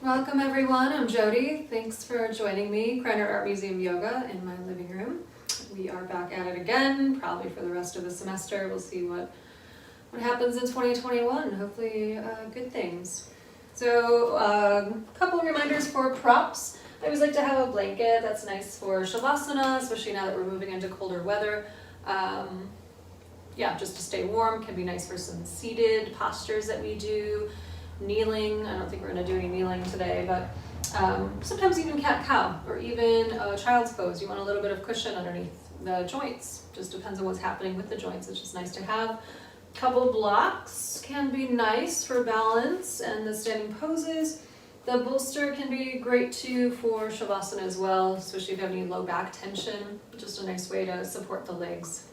Welcome everyone, I'm Jodi. Thanks for joining me, Krannert Art Museum Yoga in my living room. We are back at it again, probably for the rest of the semester. We'll see what happens in 2021, hopefully good things. So a couple of reminders for props. I always like to have a blanket. That's nice for Shavasana, especially now that we're moving into colder weather. Yeah, just to stay warm. Can be nice for some seated postures that we do. Kneeling, I don't think we're going to do any kneeling today, but sometimes even cat-cow or even child's pose. You want a little bit of cushion underneath the joints. Just depends on what's happening with the joints. It's just nice to have. A couple blocks can be nice for balance and the standing poses. The bolster can be great too for Shavasana as well, especially if you have any low back tension. Just a nice way to support the legs.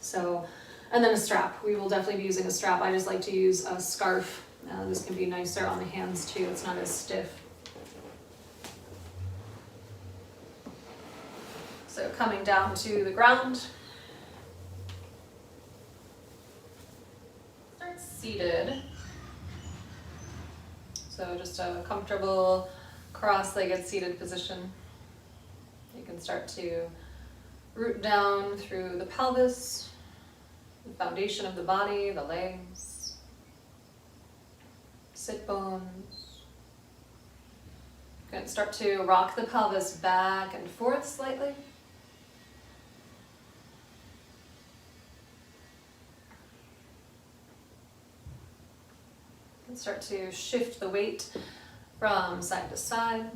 So, and then a strap. We will definitely be using a strap. I just like to use a scarf. This can be nicer on the hands too, it's not as stiff. So coming down to the ground. Start seated. So just a comfortable cross-legged seated position. You can start to root down through the pelvis, the foundation of the body, the legs. Sit bones. Good. Start to rock the pelvis back and forth slightly. And start to shift the weight from side to side.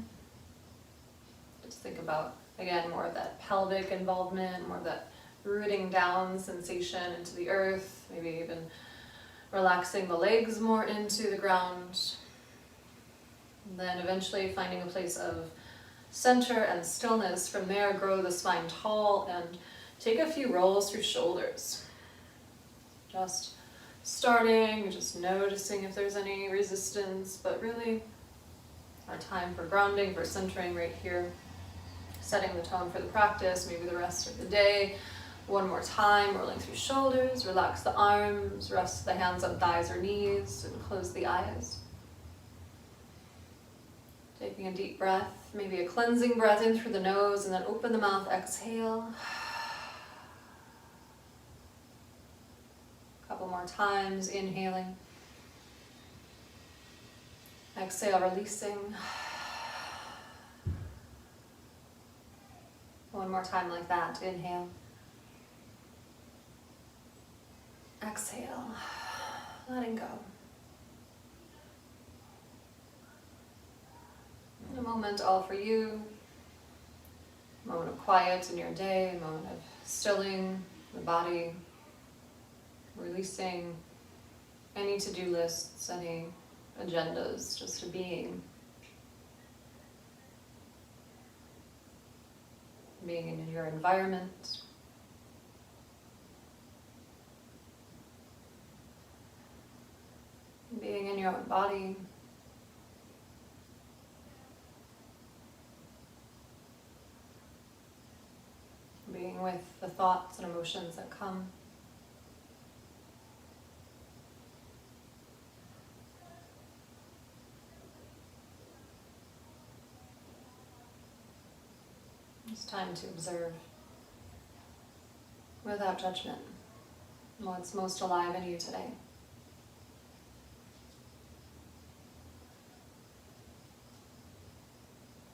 Just think about, again, more of that pelvic involvement, more of that rooting down sensation into the earth, maybe even relaxing the legs more into the ground. And then eventually finding a place of center and stillness. From there, grow the spine tall and take a few rolls through shoulders. Just starting, just noticing if there's any resistance, but really our time for grounding, for centering right here. Setting the tone for the practice, maybe the rest of the day. One more time, rolling through shoulders, relax the arms, rest the hands on thighs or knees, and close the eyes. Taking a deep breath, maybe a cleansing breath in through the nose, and then open the mouth, exhale. A couple more times, inhaling. Exhale, releasing. One more time like that, inhale. Exhale, letting go. In a moment all for you. A moment of quiet in your day, a moment of stilling the body, releasing any to-do lists, any agendas, just a being. Being in your environment. Being in your own body. Being with the thoughts and emotions that come. It's time to observe without judgment what's most alive in you today.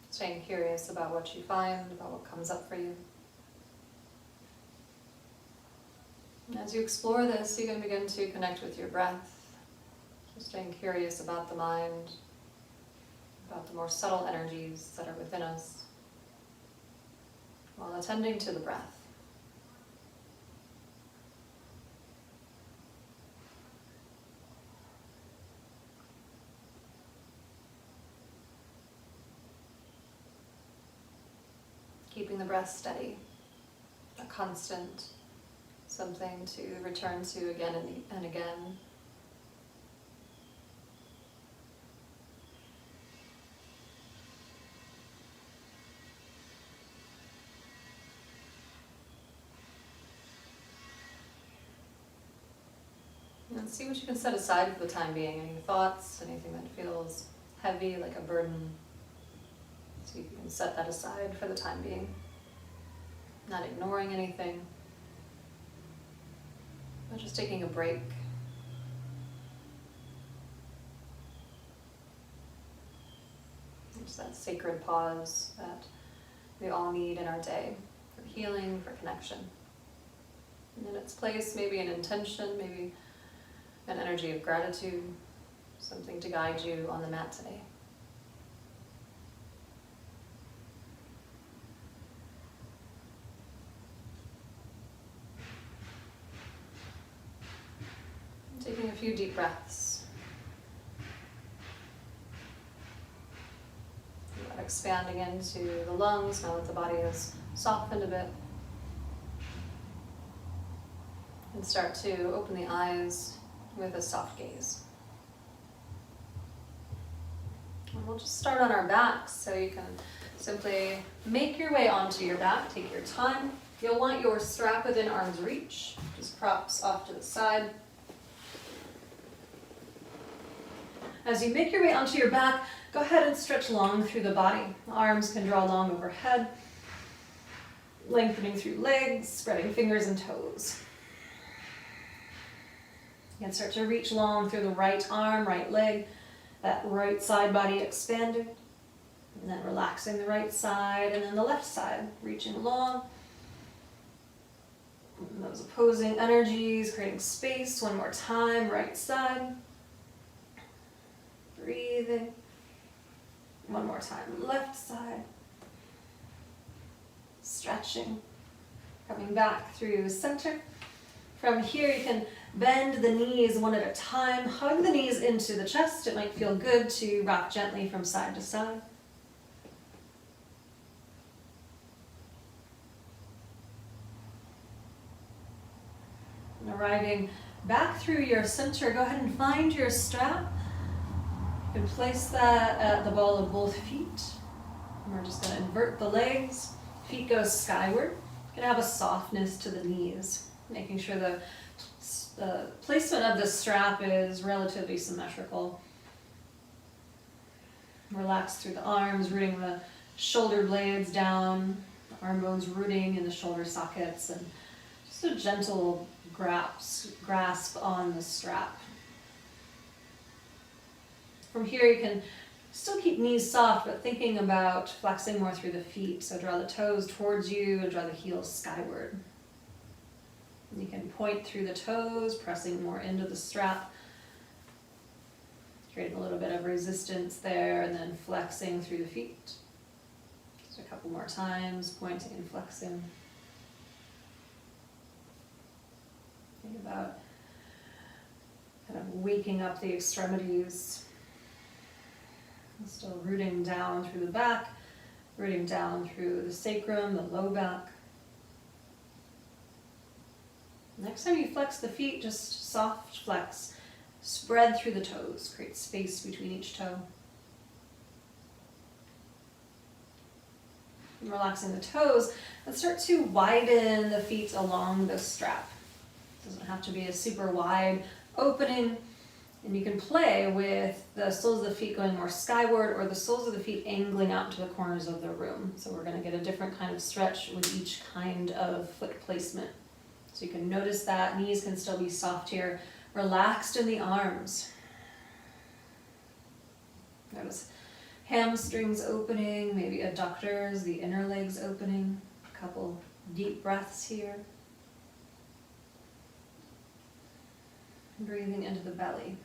Staying curious about what you find, about what comes up for you. And as you explore this, you can begin to connect with your breath. So staying curious about the mind, about the more subtle energies that are within us, while attending to the breath. Keeping the breath steady, a constant, something to return to again and again. And see what you can set aside for the time being. Any thoughts, anything that feels heavy, like a burden. So you can set that aside for the time being. Not ignoring anything, but just taking a break. It's that sacred pause that we all need in our day for healing, for connection. And in its place, maybe an intention, maybe an energy of gratitude, something to guide you on the mat today. Taking a few deep breaths. Expanding into the lungs now that the body has softened a bit. And start to open the eyes with a soft gaze. And we'll just start on our backs, so you can simply make your way onto your back, take your time. You'll want your strap within arm's reach, just props off to the side. As you make your way onto your back, go ahead and stretch long through the body. Arms can draw long overhead, lengthening through legs, spreading fingers and toes. You can start to reach long through the right arm, right leg, that right side body expanding, and then relaxing the right side, and then the left side, reaching long. And those opposing energies, creating space. One more time, right side. Breathing. One more time, left side. Stretching. Coming back through center. From here you can bend the knees one at a time. Hug the knees into the chest. It might feel good to rock gently from side to side. And arriving back through your center, go ahead and find your strap. You can place that at the ball of both feet. And we're just going to invert the legs. Feet go skyward. You can have a softness to the knees, making sure the placement of the strap is relatively symmetrical. Relax through the arms, rooting the shoulder blades down, the arm bones rooting in the shoulder sockets, and just a gentle grasp on the strap. From here you can still keep knees soft, but thinking about flexing more through the feet. So draw the toes towards you and draw the heels skyward. And you can point through the toes, pressing more into the strap, creating a little bit of resistance there, and then flexing through the feet. Just a couple more times, pointing and flexing. Think about kind of waking up the extremities. Still rooting down through the back, rooting down through the sacrum, the low back. Next time you flex the feet, just soft flex. Spread through the toes, create space between each toe. And relaxing the toes, and start to widen the feet along the strap. It doesn't have to be a super wide opening. And you can play with the soles of the feet going more skyward or the soles of the feet angling out to the corners of the room. So we're going to get a different kind of stretch with each kind of foot placement. So you can notice that knees can still be soft here, relaxed in the arms. Notice hamstrings opening, maybe adductors, the inner legs opening. A couple deep breaths here. Breathing into the belly.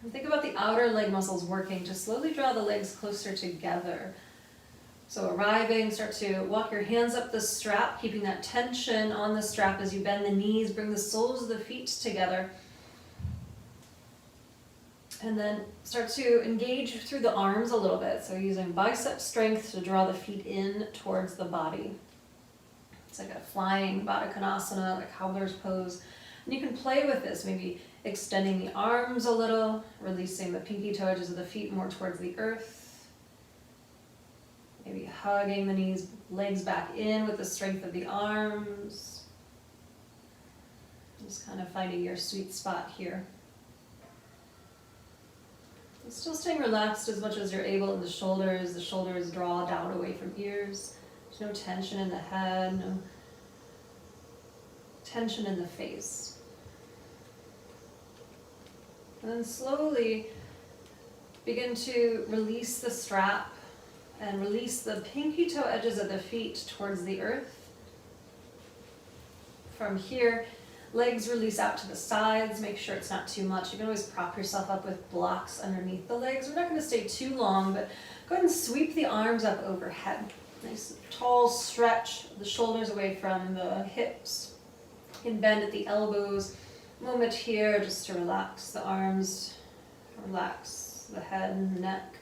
And think about the outer leg muscles working to slowly draw the legs closer together. So arriving, start to walk your hands up the strap, keeping that tension on the strap as you bend the knees, bring the soles of the feet together. And then start to engage through the arms a little bit. So using bicep strength to draw the feet in towards the body. It's like a flying Baddha Konasana, like cobbler's pose. And you can play with this, maybe extending the arms a little, releasing the pinky toe edges of the feet more towards the earth. Maybe hugging the knees, legs back in with the strength of the arms. Just kind of finding your sweet spot here. And still staying relaxed as much as you're able in the shoulders. The shoulders draw down away from ears. There's no tension in the head, no tension in the face. And then slowly begin to release the strap and release the pinky toe edges of the feet towards the earth. From here, legs release out to the sides. Make sure it's not too much. You can always prop yourself up with blocks underneath the legs. We're not going to stay too long, but go ahead and sweep the arms up overhead. Nice tall stretch, the shoulders away from the hips. You can bend at the elbows. Moment here just to relax the arms, relax the head and neck.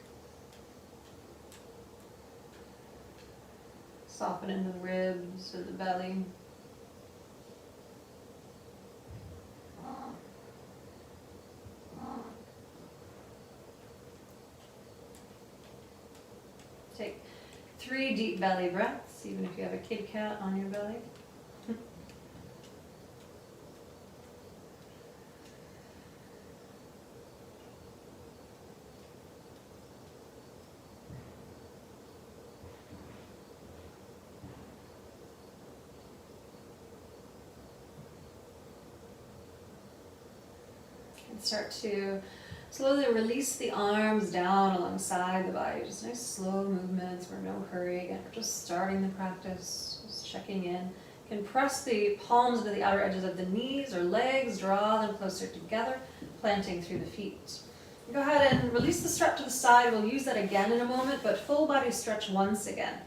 Soften in the ribs and the belly. Take 3 deep belly breaths, even if you have a kitty cat on your belly. And start to slowly release the arms down alongside the body. Just nice slow movements. We're in no hurry. Again, we're just starting the practice, just checking in. You can press the palms into the outer edges of the knees or legs, draw them closer together, planting through the feet. Go ahead and release the strap to the side. We'll use that again in a moment, but full body stretch once again.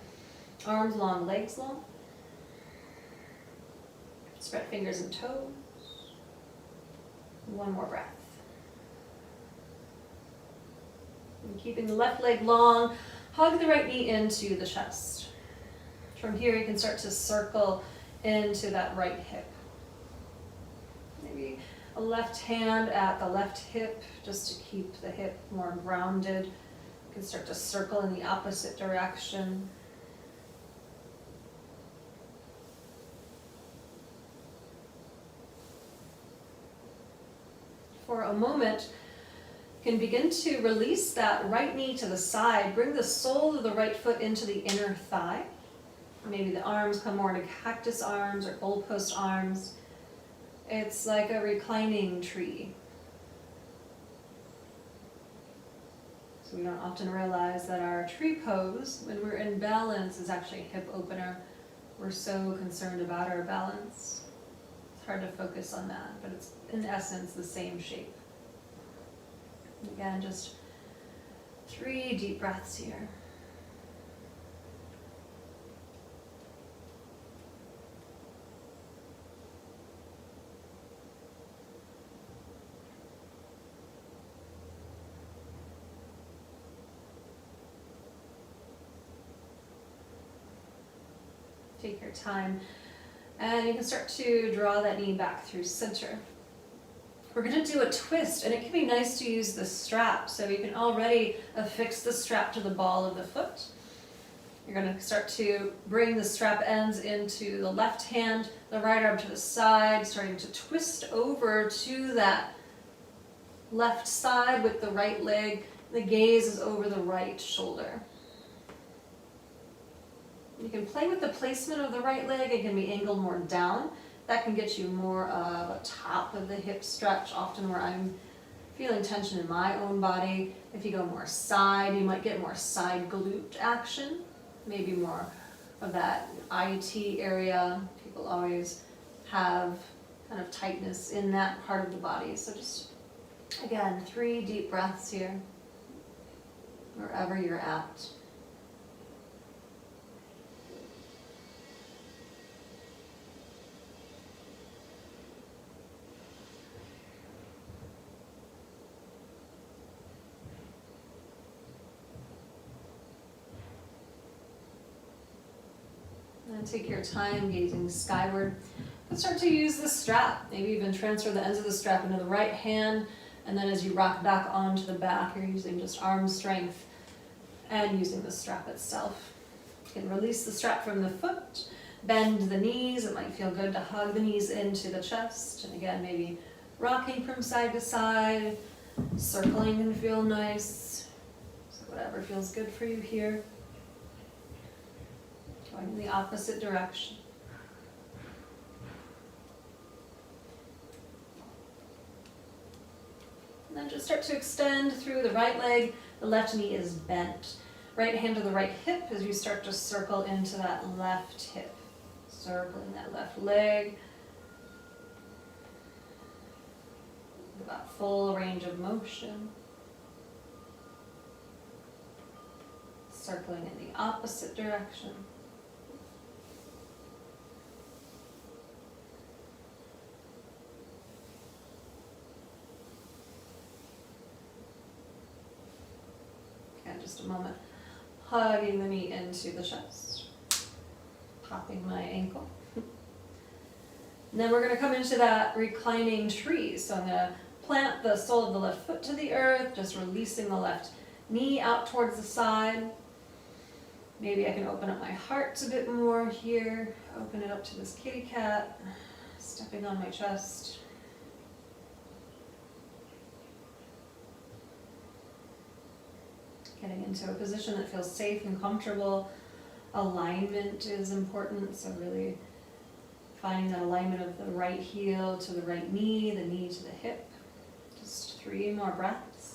Arms long, legs long. Spread fingers and toes. One more breath. And keeping the left leg long, hug the right knee into the chest. From here, you can start to circle into that right hip. Maybe a left hand at the left hip, just to keep the hip more grounded. You can start to circle in the opposite direction. For a moment, you can begin to release that right knee to the side. Bring the sole of the right foot into the inner thigh. Maybe the arms come more into cactus arms or goalpost arms. It's like a reclining tree. So we don't often realize that our tree pose, when we're in balance, is actually a hip opener. We're so concerned about our balance. It's hard to focus on that, but it's in essence the same shape. And again, just 3 deep breaths here. Take your time, and you can start to draw that knee back through center. We're going to do a twist, and it can be nice to use the strap, so you can already affix the strap to the ball of the foot. You're going to start to bring the strap ends into the left hand, the right arm to the side, starting to twist over to that left side with the right leg. The gaze is over the right shoulder. You can play with the placement of the right leg. It can be angled more down. That can get you more of a top of the hip stretch, often where I'm feeling tension in my own body. If you go more side, you might get more side glute action, maybe more of that IT area. People always have kind of tightness in that part of the body. So just, again, 3 deep breaths here, wherever you're at. And take your time gazing skyward. And start to use the strap. Maybe even transfer the ends of the strap into the right hand, and then as you rock back onto the back, you're using just arm strength and using the strap itself. You can release the strap from the foot, bend the knees. It might feel good to hug the knees into the chest. And again, maybe rocking from side to side, circling can feel nice. So whatever feels good for you here. Going in the opposite direction. And then just start to extend through the right leg. The left knee is bent. Right hand to the right hip as you start to circle into that left hip. Circling that left leg. That full range of motion. Circling in the opposite direction. Just a moment, hugging the knee into the chest, popping my ankle. And then we're going to come into that reclining tree. So I'm going to plant the sole of the left foot to the earth, just releasing the left knee out towards the side. Maybe I can open up my heart a bit more here, open it up to this kitty cat, stepping on my chest. Getting into a position that feels safe and comfortable. Alignment is important, so really finding that alignment of the right heel to the right knee, the knee to the hip. Just 3 more breaths.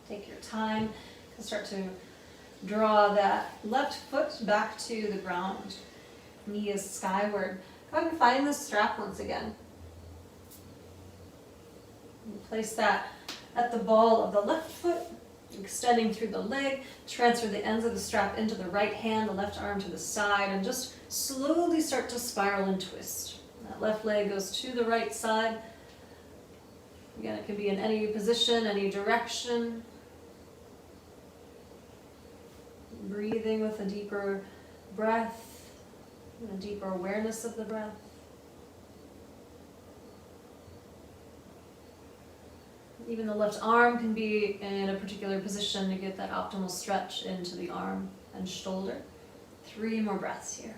Take your time and start to draw that left foot back to the ground. Knee is skyward. Go ahead and find the strap once again. And place that at the ball of the left foot, extending through the leg. Transfer the ends of the strap into the right hand, the left arm to the side, and just slowly start to spiral and twist. That left leg goes to the right side. Again, it can be in any position, any direction. Breathing with a deeper breath, and a deeper awareness of the breath. Even the left arm can be in a particular position to get that optimal stretch into the arm and shoulder. 3 more breaths here.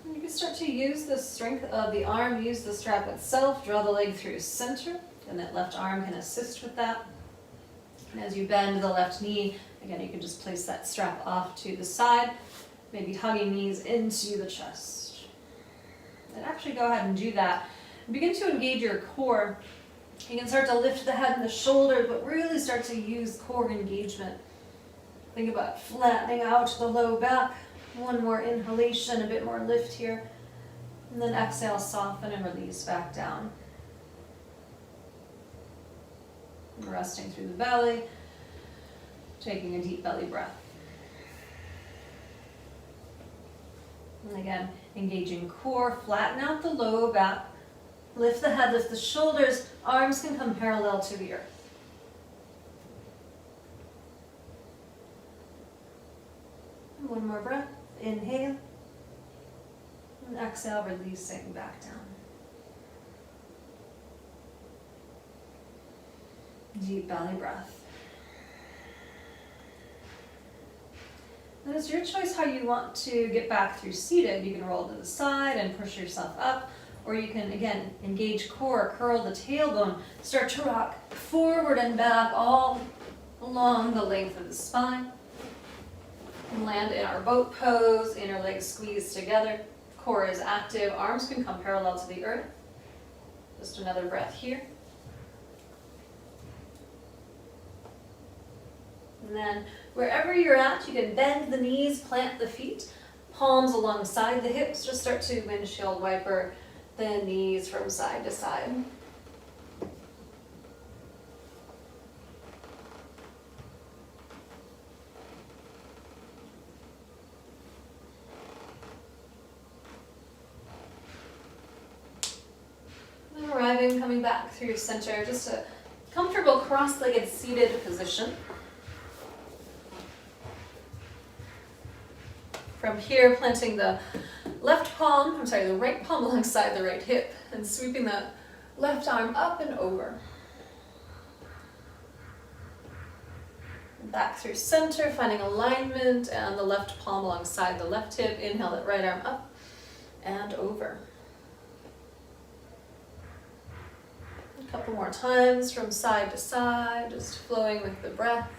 You can start to use the strength of the arm, use the strap itself, draw the leg through center, and that left arm can assist with that. And as you bend the left knee, again, you can just place that strap off to the side, maybe hugging knees into the chest. And actually go ahead and do that. Begin to engage your core. You can start to lift the head and the shoulders, but really start to use core engagement. Think about flattening out the low back. 1 more inhalation, a bit more lift here. And then exhale, soften and release back down. And resting through the belly, taking a deep belly breath. And again, engaging core, flatten out the low back, lift the head, lift the shoulders, arms can come parallel to the earth. And 1 more breath. Inhale, and exhale, releasing back down. Deep belly breath. Then it's your choice how you want to get back through seated. You can roll to the side and push yourself up, or you can, again, engage core, curl the tailbone, start to rock forward and back all along the length of the spine. Land in our boat pose, inner legs squeeze together, core is active, arms can come parallel to the earth. Just another breath here. And then wherever you're at, you can bend the knees, plant the feet, palms alongside the hips. Just start to windshield wiper the knees from side to side. And arriving, coming back through center, just a comfortable cross-legged seated position. From here, planting the the right palm alongside the right hip and sweeping the left arm up and over. Back through center, finding alignment, and the left palm alongside the left hip. Inhale that right arm up and over. A couple more times from side to side, just flowing with the breath.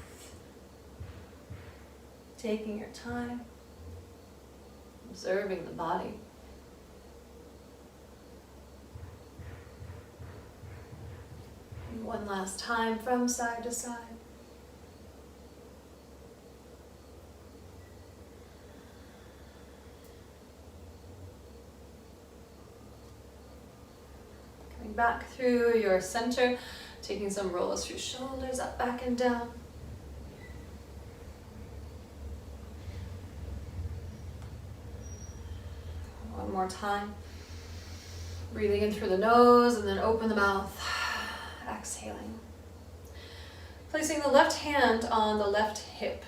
Taking your time. Observing the body. And one last time from side to side. Coming back through your center, taking some rolls through shoulders, up, back, and down. One more time. Breathing in through the nose and then open the mouth. Exhaling. Placing the left hand on the left hip.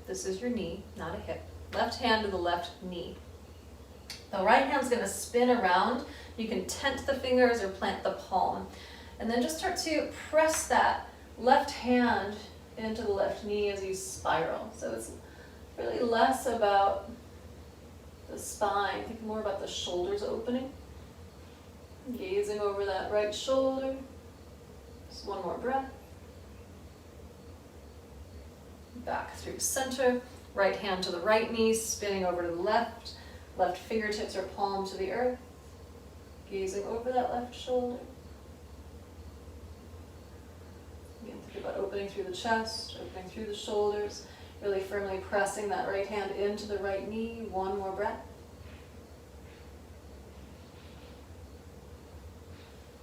This is your knee, not a hip. Left hand to the left knee. The right hand's going to spin around. You can tent the fingers or plant the palm. And then just start to press that left hand into the left knee as you spiral. So it's really less about the spine, think more about the shoulders opening. Gazing over that right shoulder. Just one more breath. Back through center. Right hand to the right knee, spinning over to the left. Left fingertips or palm to the earth. Gazing over that left shoulder. Again, think about opening through the chest, opening through the shoulders. Really firmly pressing that right hand into the right knee. One more breath.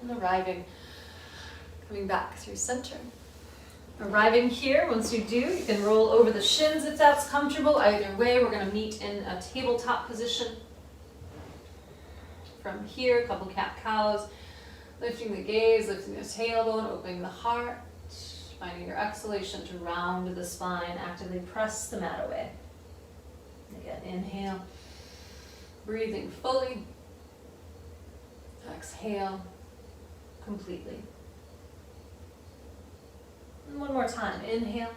And arriving, coming back through center. Arriving here, once you do, you can roll over the shins if that's comfortable. Either way, we're going to meet in a tabletop position. From here, a couple cat-cows, lifting the gaze, lifting the tailbone, opening the heart. Finding your exhalation to round the spine, actively press the mat away. Again, inhale, breathing fully. Exhale completely. And one more time, inhale.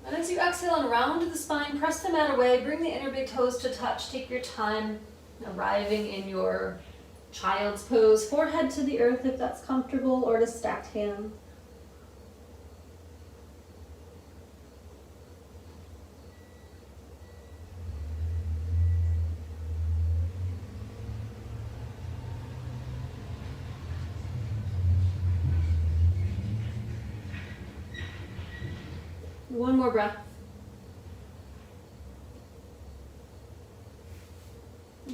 And as you exhale and round the spine, press the mat away, bring the inner big toes to touch, take your time, arriving in your child's pose, forehead to the earth if that's comfortable, or to stacked hands. One more breath.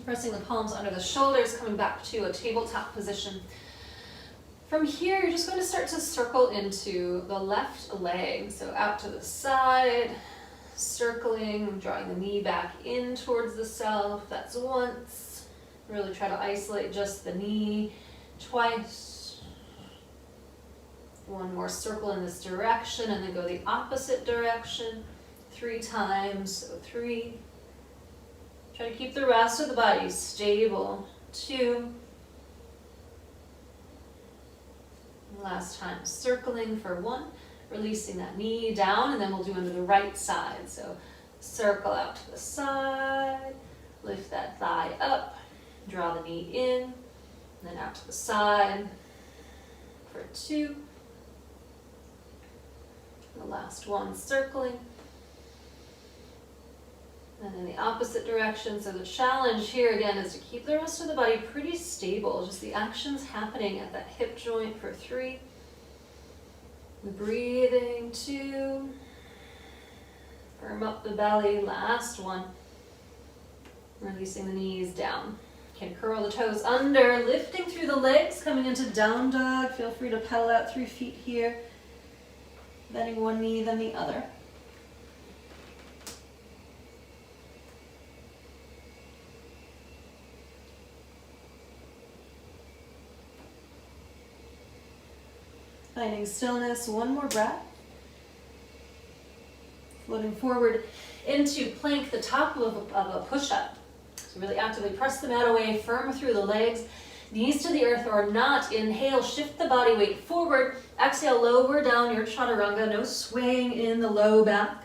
Pressing the palms under the shoulders, coming back to a tabletop position. From here, you're just going to start to circle into the left leg. So out to the side, circling, drawing the knee back in towards the self. That's once. Really try to isolate just the knee. Twice. One more circle in this direction and then go the opposite direction. 3 times, so 3. Try to keep the rest of the body stable. 2. Last time, circling for 1. Releasing that knee down, and then we'll do into the right side. So circle out to the side, lift that thigh up, draw the knee in, and then out to the side for 2. The last one, circling. And in the opposite direction. So the challenge here again is to keep the rest of the body pretty stable. Just the actions happening at that hip joint for 3. Breathing 2. Firm up the belly, last one. Releasing the knees down. Can curl the toes under, lifting through the legs, coming into down dog. Feel free to pedal out through feet here. Bending one knee, then the other. Finding stillness, one more breath. Floating forward into plank, the top of a push-up. So really actively press the mat away, firm through the legs, knees to the earth or not. Inhale, shift the body weight forward. Exhale, lower down your chaturanga, no swaying in the low back.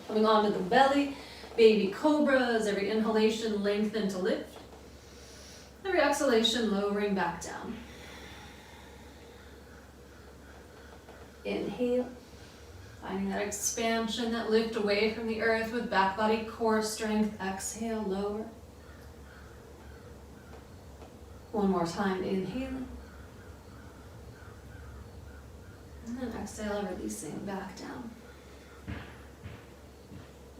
Coming onto the belly, baby cobras. Every inhalation, lengthen to lift. Every exhalation, lowering back down. Inhale, finding that expansion, that lift away from the earth with back body core strength. Exhale, lower. One more time, inhaling. And then exhale, releasing back down.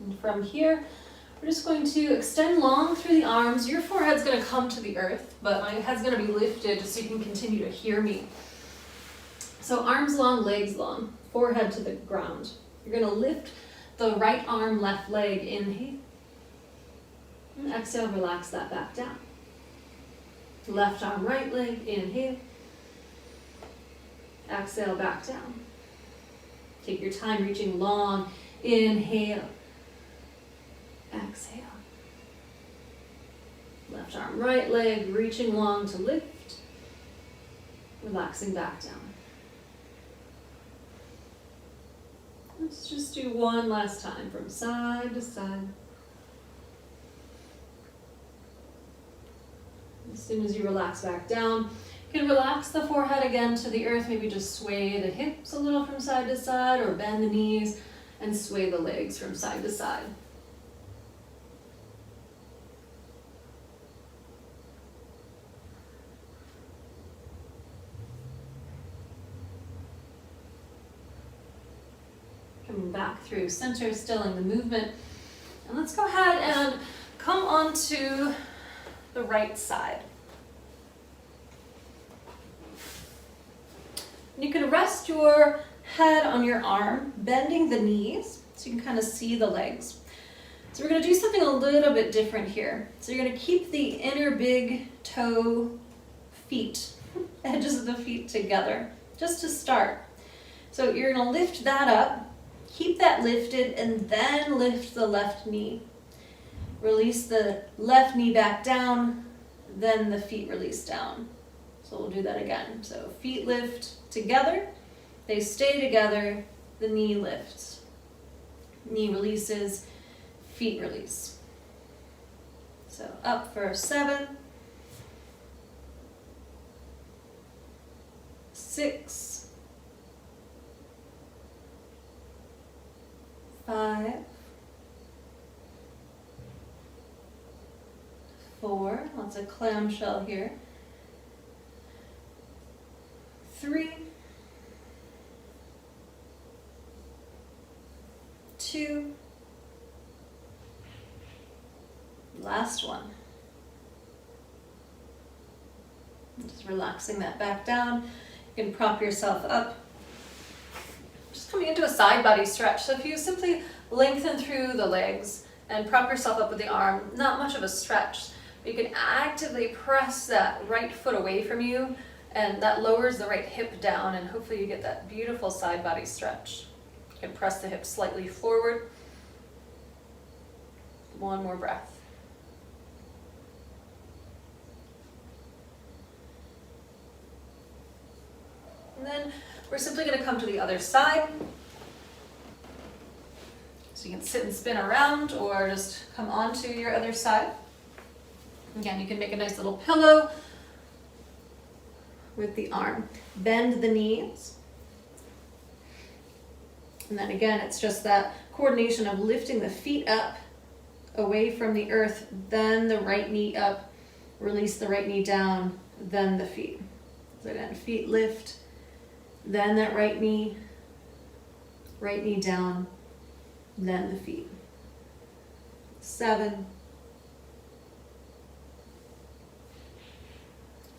And from here, we're just going to extend long through the arms. Your forehead's going to come to the earth, but my head's going to be lifted just so you can continue to hear me. So arms long, legs long, forehead to the ground. You're going to lift the right arm, left leg, inhale. And exhale, relax that back down. Left arm, right leg, inhale. Exhale, back down. Take your time reaching long, inhale. Exhale. Left arm, right leg, reaching long to lift. Relaxing back down. Let's just do one last time from side to side. As soon as you relax back down, you can relax the forehead again to the earth. Maybe just sway the hips a little from side to side or bend the knees and sway the legs from side to side. Coming back through center, stilling the movement. And let's go ahead and come onto the right side. And you can rest your head on your arm, bending the knees so you can kind of see the legs. So we're going to do something a little bit different here. So you're going to keep the inner big toe feet, edges of the feet together, just to start. So you're going to lift that up. Keep that lifted and then lift the left knee. Release the left knee back down, then the feet release down. So we'll do that again. So feet lift together, they stay together, the knee lifts. Knee releases, feet release. So up for 7, 6, 5, 4, lots of clamshell here. 3, 2, last one. Just relaxing that back down. You can prop yourself up. Just coming into a side body stretch. So if you simply lengthen through the legs and prop yourself up with the arm, not much of a stretch. But you can actively press that right foot away from you, and that lowers the right hip down, and hopefully you get that beautiful side body stretch. You can press the hips slightly forward. One more breath. And then we're simply going to come to the other side. So you can sit and spin around or just come onto your other side. Again, you can make a nice little pillow with the arm. Bend the knees. And then again, it's just that coordination of lifting the feet up away from the earth, then the right knee up, release the right knee down, then the feet. So again, feet lift, then that right knee, right knee down, then the feet. 7,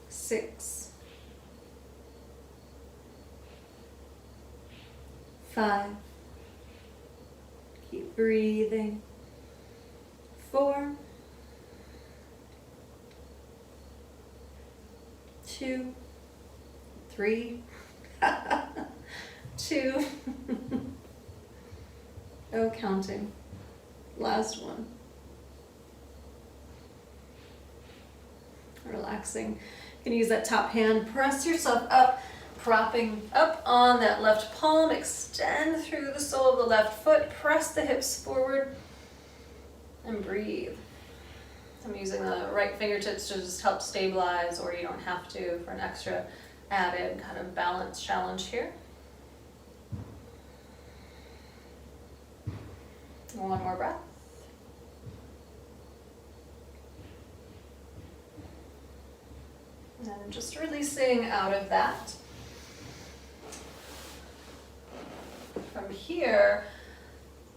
6, 5, keep breathing, 4, 2, 3, 2, oh, counting, last one. Relaxing. You can use that top hand, press yourself up, propping up on that left palm, extend through the sole of the left foot, press the hips forward, and breathe. I'm using the right fingertips to just help stabilize, or you don't have to for an extra added kind of balance challenge here. One more breath. And just releasing out of that. From here,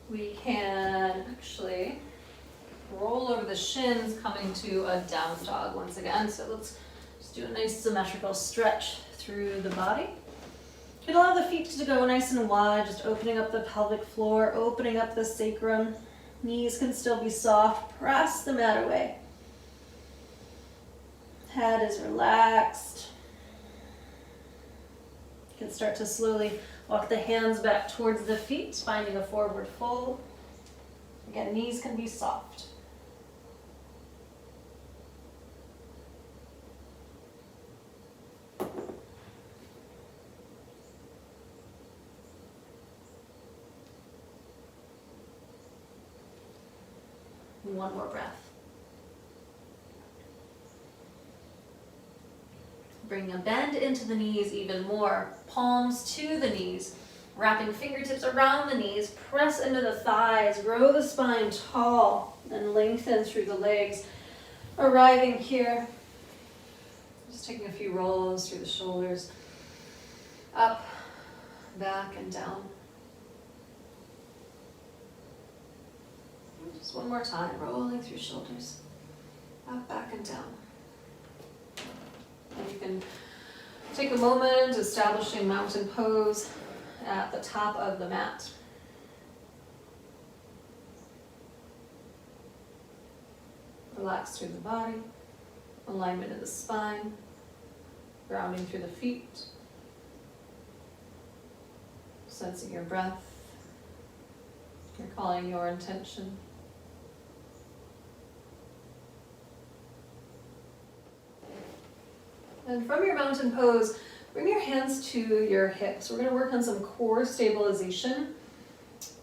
we can actually roll over the shins, coming to a down dog once again. So let's just do a nice symmetrical stretch through the body. You can allow the feet to go nice and wide, just opening up the pelvic floor, opening up the sacrum. Knees can still be soft. Press the mat away. Head is relaxed. You can start to slowly walk the hands back towards the feet, finding a forward fold. Again, knees can be soft. One more breath. Bring a bend into the knees even more. Palms to the knees. Wrapping fingertips around the knees. Press into the thighs. Grow the spine tall and lengthen through the legs. Arriving here. Just taking a few rolls through the shoulders. Up, back, and down. Just one more time. Rolling through shoulders. Up, back, and down. And you can take a moment establishing mountain pose at the top of the mat. Relax through the body, alignment of the spine, grounding through the feet, sensing your breath, recalling your intention. And from your mountain pose, bring your hands to your hips. We're going to work on some core stabilization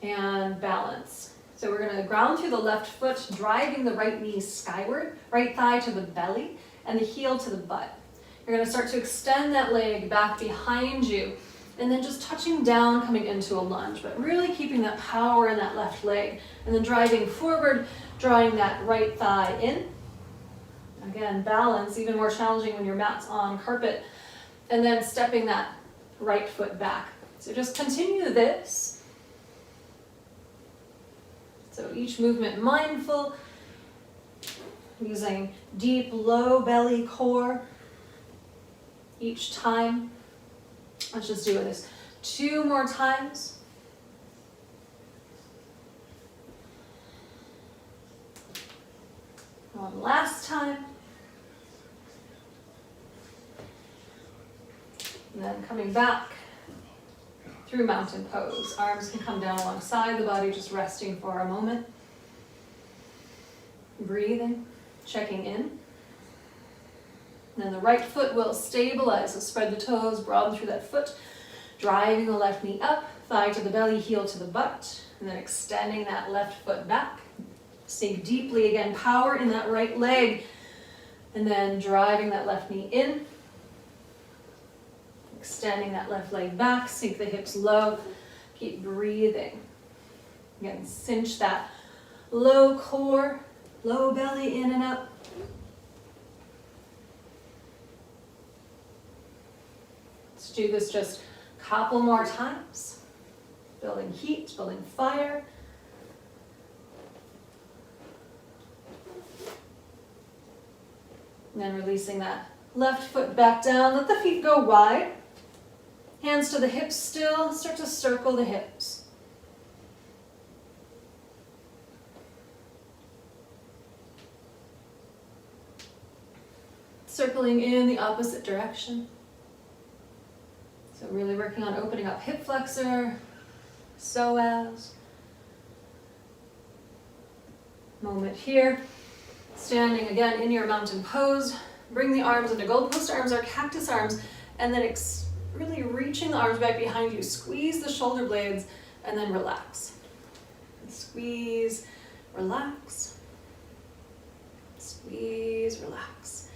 and balance. So we're going to ground through the left foot, driving the right knee skyward, right thigh to the belly, and the heel to the butt. You're going to start to extend that leg back behind you, and then just touching down, coming into a lunge, but really keeping that power in that left leg, and then driving forward, drawing that right thigh in. Again, balance, even more challenging when your mat's on carpet, and then stepping that right foot back. So just continue this. So each movement mindful, using deep, low belly core each time. Let's just do this 2 more times. One last time. And then coming back through mountain pose. Arms can come down alongside the body, just resting for a moment. Breathing, checking in. And then the right foot will stabilize, so spread the toes, broaden through that foot, driving the left knee up, thigh to the belly, heel to the butt, and then extending that left foot back. Sink deeply again, power in that right leg, and then driving that left knee in. Extending that left leg back, sink the hips low, keep breathing. Again, cinch that low core, low belly in and up. Let's do this just a couple more times. building heat, building fire. And then releasing that left foot back down. Let the feet go wide. Hands to the hips still. Start to circle the hips. Circling in the opposite direction. So really working on opening up hip flexor, psoas. Moment here. Standing again in your mountain pose. Bring the arms into goalpost arms or cactus arms, and then really reaching the arms back behind you. Squeeze the shoulder blades and then relax. Squeeze, relax. Squeeze, relax.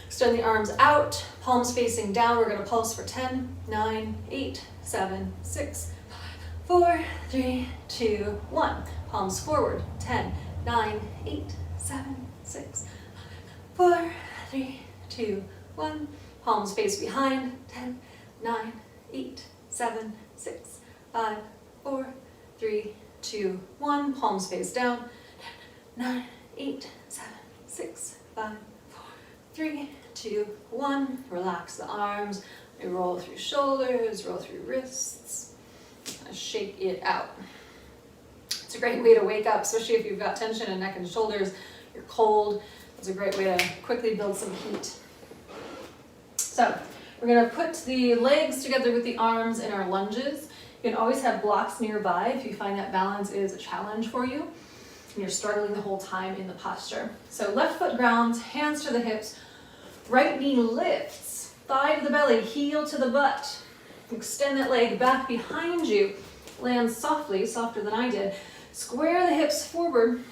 Extend the arms out, palms facing down. We're going to pulse for 10, 9, 8, 7, 6, 5, 4, 3, 2, 1. Palms forward. 10, 9, 8, 7, 6, 5, 4, 3, 2, 1. Palms face behind. 10, 9, 8, 7, 6, 5, 4, 3, 2, 1. Palms face down. 9, 8, 7, 6, 5, 4, 3, 2, 1. Relax the arms. We roll through shoulders, roll through wrists. Shake it out. It's a great way to wake up, especially if you've got tension in neck and shoulders, you're cold. It's a great way to quickly build some heat. So we're going to put the legs together with the arms in our lunges. You can always have blocks nearby if you find that balance is a challenge for you and you're struggling the whole time in the posture. So left foot grounds, hands to the hips, right knee lifts, thigh to the belly, heel to the butt. Extend that leg back behind you. Land softly, softer than I did. Square the hips forward,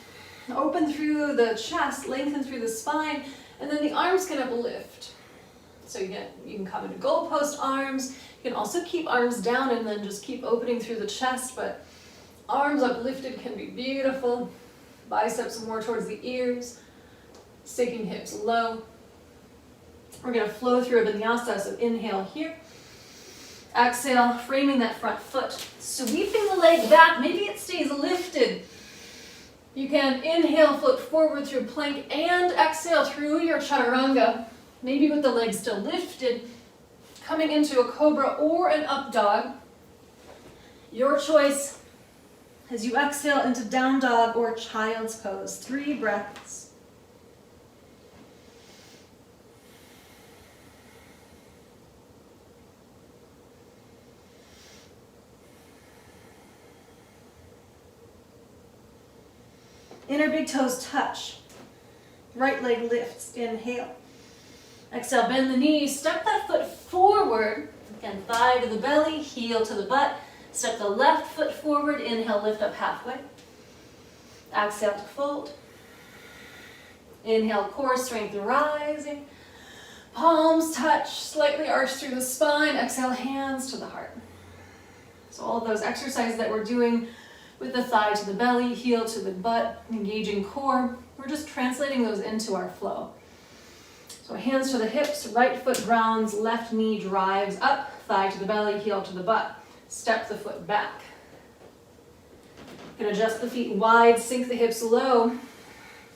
open through the chest, lengthen through the spine, and then the arms can uplift. So you can come into goalpost arms. You can also keep arms down and then just keep opening through the chest, but arms uplifted can be beautiful. Biceps more towards the ears, sinking hips low. We're going to flow through a vinyasa, so inhale here. Exhale, framing that front foot, sweeping the leg back. Maybe it stays lifted. You can inhale, float forward through plank, and exhale through your chaturanga. Maybe with the legs still lifted, coming into a cobra or an up dog. Your choice as you exhale into down dog or child's pose. 3 breaths. Inner big toes touch. Right leg lifts, inhale. Exhale, bend the knees, step that foot forward. Again, thigh to the belly, heel to the butt. Step the left foot forward, inhale, lift up halfway. Exhale to fold. Inhale, core strength rising. Palms touch, slightly arch through the spine. Exhale, hands to the heart. So all of those exercises that we're doing with the thigh to the belly, heel to the butt, engaging core, we're just translating those into our flow. So hands to the hips, right foot grounds, left knee drives up, thigh to the belly, heel to the butt. Step the foot back. You can adjust the feet wide, sink the hips low.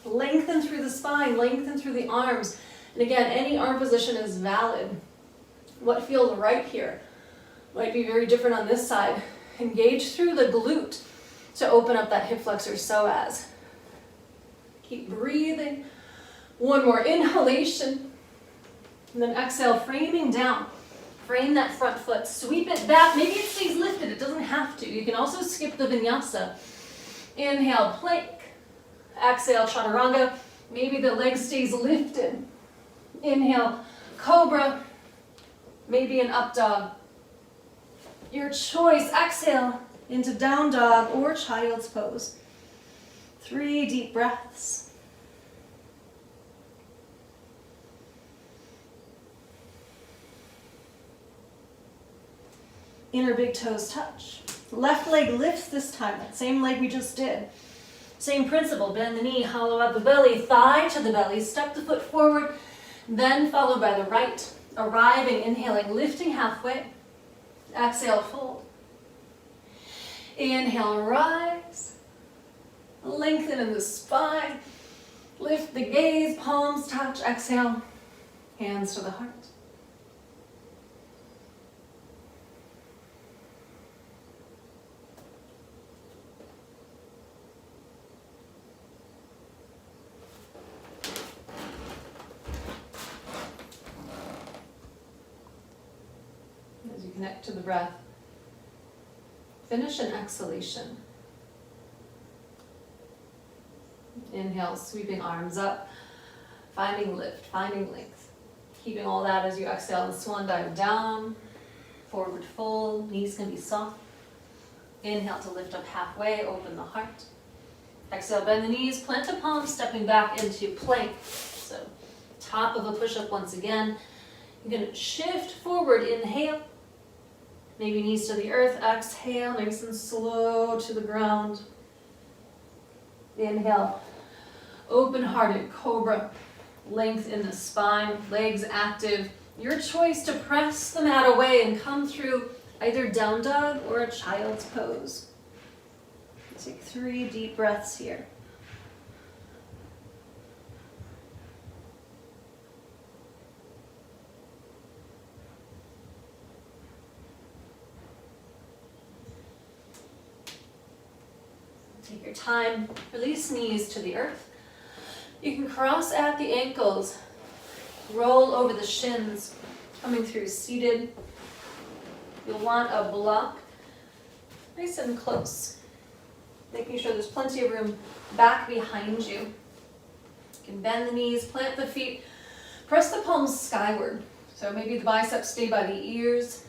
Lengthen through the spine, lengthen through the arms. And again, any arm position is valid. What feels right here might be very different on this side. Engage through the glute to open up that hip flexor psoas. Keep breathing. One more inhalation. And then exhale, framing down. Frame that front foot. Sweep it back. Maybe it stays lifted. It doesn't have to. You can also skip the vinyasa. Inhale, plank. Exhale, chaturanga. Maybe the leg stays lifted. Inhale, cobra. Maybe an up dog. Your choice. Exhale into down dog or child's pose. 3 deep breaths. Inner big toes touch. Left leg lifts this time, that same leg we just did. Same principle, bend the knee, hollow out the belly, thigh to the belly, step the foot forward, then followed by the right. Arriving, inhaling, lifting halfway. Exhale, fold. Inhale, rise. Lengthen in the spine. Lift the gaze, palms touch. Exhale, hands to the heart. As you connect to the breath, finish an exhalation. Inhale, sweeping arms up, finding lift, finding length. Keeping all that as you exhale and swan dive down, forward fold, knees can be soft. Inhale to lift up halfway, open the heart. Exhale, bend the knees, plant the palms, stepping back into plank. So top of a push-up once again. You're gonna shift forward, inhale. Maybe knees to the earth, exhale, nice and slow to the ground. Inhale, open-hearted cobra, length in the spine, legs active. Your choice to press the mat away and come through either down dog or a child's pose. Take 3 deep breaths here. Take your time, release knees to the earth. You can cross at the ankles, roll over the shins, coming through seated. You'll want a block nice and close, making sure there's plenty of room back behind you. You can bend the knees, plant the feet, press the palms skyward. So maybe the biceps stay by the ears.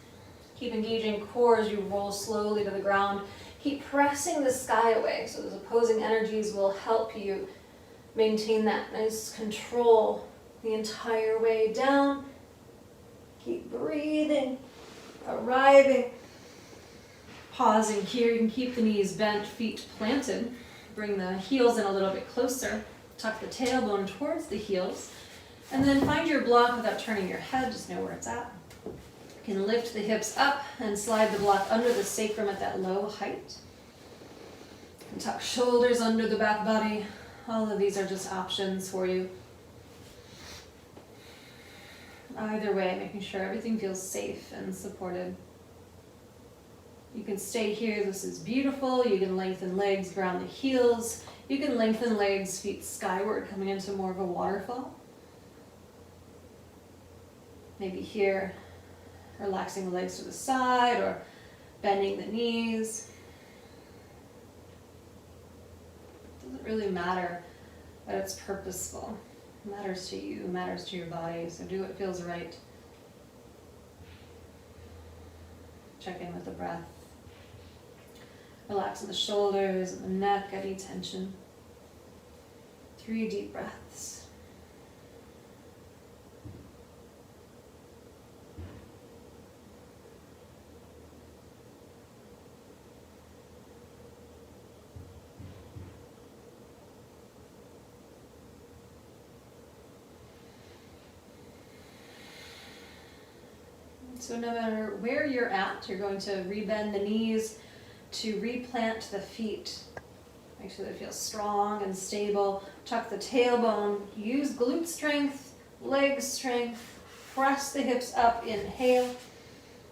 Keep engaging core as you roll slowly to the ground. Keep pressing the sky away, so those opposing energies will help you maintain that nice control the entire way down. Keep breathing, arriving. Pausing here, you can keep the knees bent, feet planted. Bring the heels in a little bit closer. Tuck the tailbone towards the heels. And then find your block without turning your head, just know where it's at. You can lift the hips up and slide the block under the sacrum at that low height. You can tuck shoulders under the back body. All of these are just options for you. Either way, making sure everything feels safe and supported. You can stay here, this is beautiful. You can lengthen legs, ground the heels. You can lengthen legs, feet skyward, coming into more of a waterfall. Maybe here, relaxing the legs to the side or bending the knees. It doesn't really matter, but it's purposeful. It matters to you, it matters to your body, so do what feels right. Check in with the breath. Relaxing the shoulders and the neck, any tension. 3 deep breaths. So no matter where you're at, you're going to rebend the knees to replant the feet. Make sure they feel strong and stable. Tuck the tailbone. Use glute strength, leg strength. Press the hips up, inhale.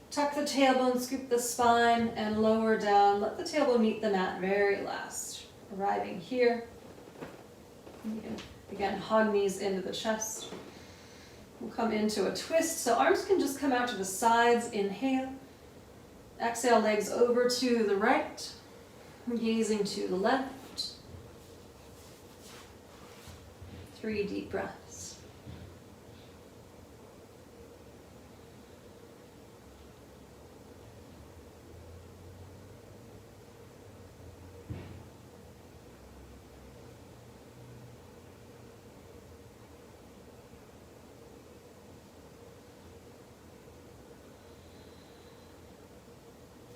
Tuck the tailbone, scoop the spine, and lower down. Let the tailbone meet the mat very last. Arriving here. You can, again, hug knees into the chest. We'll come into a twist, so arms can just come out to the sides, inhale. Exhale, legs over to the right, gazing to the left. 3 deep breaths.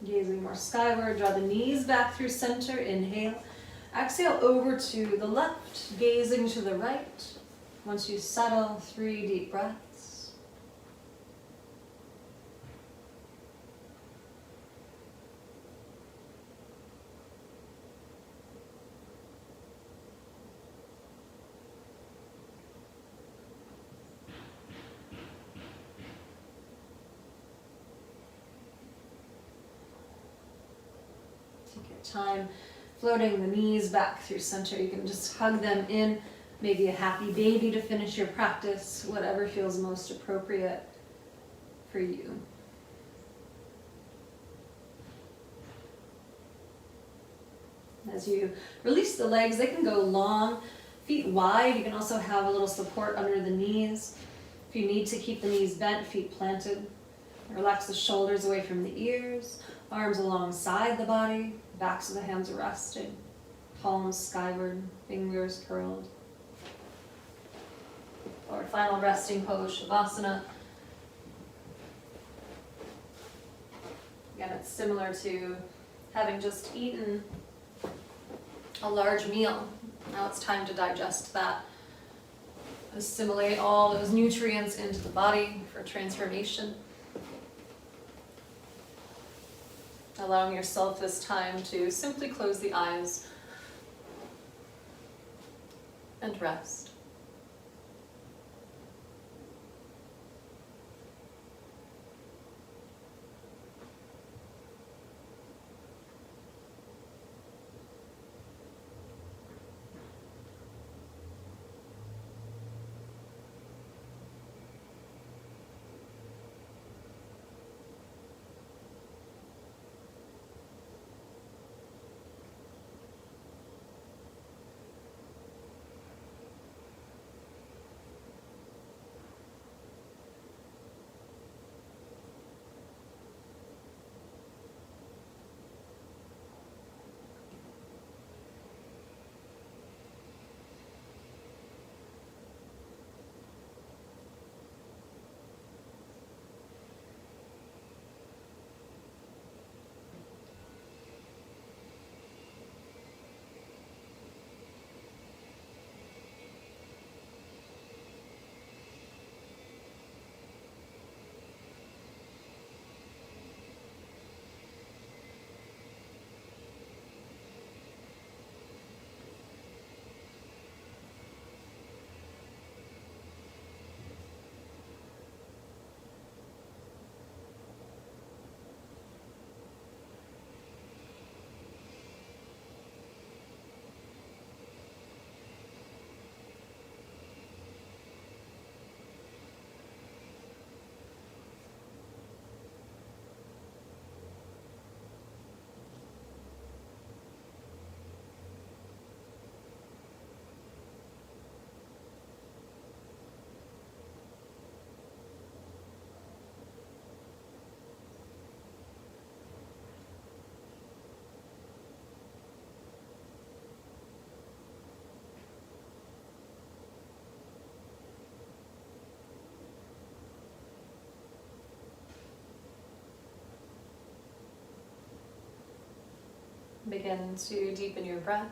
Gazing more skyward, draw the knees back through center, inhale. Exhale over to the left, gazing to the right. Once you settle, 3 deep breaths. Take time floating the knees back through center. You can just hug them in, maybe a happy baby to finish your practice, whatever feels most appropriate for you. As you release the legs, they can go long, feet wide. You can also have a little support under the knees. If you need to keep the knees bent, feet planted. Relax the shoulders away from the ears, arms alongside the body, backs of the hands resting, palms skyward, fingers curled. Our final resting pose, Shavasana. Again, it's similar to having just eaten a large meal. Now it's time to digest that. Assimilate all those nutrients into the body for transformation. Allowing yourself this time to simply close the eyes and rest. Begin to deepen your breath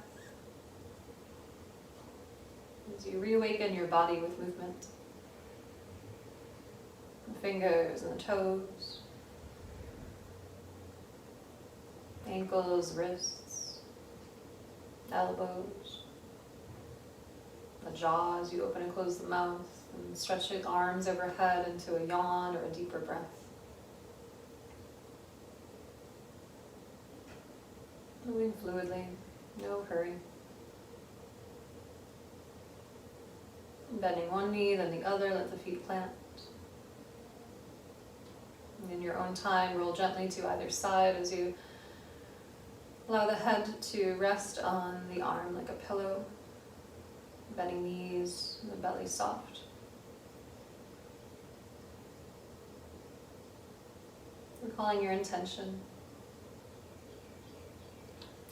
as you reawaken your body with movement. The fingers and the toes, ankles, wrists, elbows, the jaw as you open and close the mouth, and stretch your arms overhead into a yawn or a deeper breath. Moving fluidly, no hurry. Bending one knee, then the other, let the feet plant. And in your own time, roll gently to either side as you allow the head to rest on the arm like a pillow. Bending knees, the belly soft. Recalling your intention.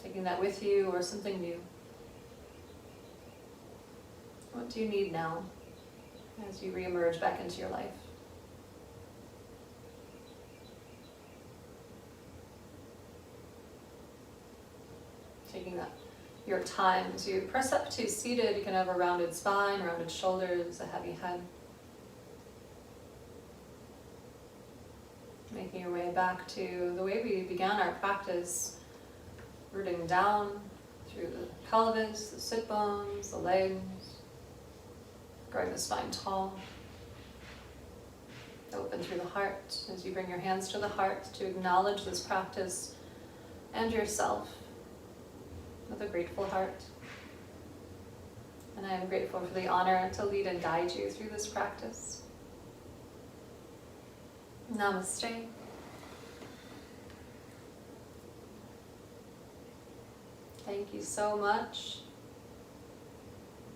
Taking that with you or something new. What do you need now as you reemerge back into your life? Taking that your time to press up to seated. You can have a rounded spine, rounded shoulders, a heavy head. Making your way back to the way we began our practice. Rooting down through the pelvis, the sit bones, the legs, growing the spine tall. Open through the heart as you bring your hands to the heart to acknowledge this practice and yourself with a grateful heart. And I am grateful for the honor to lead and guide you through this practice. Namaste. Thank you so much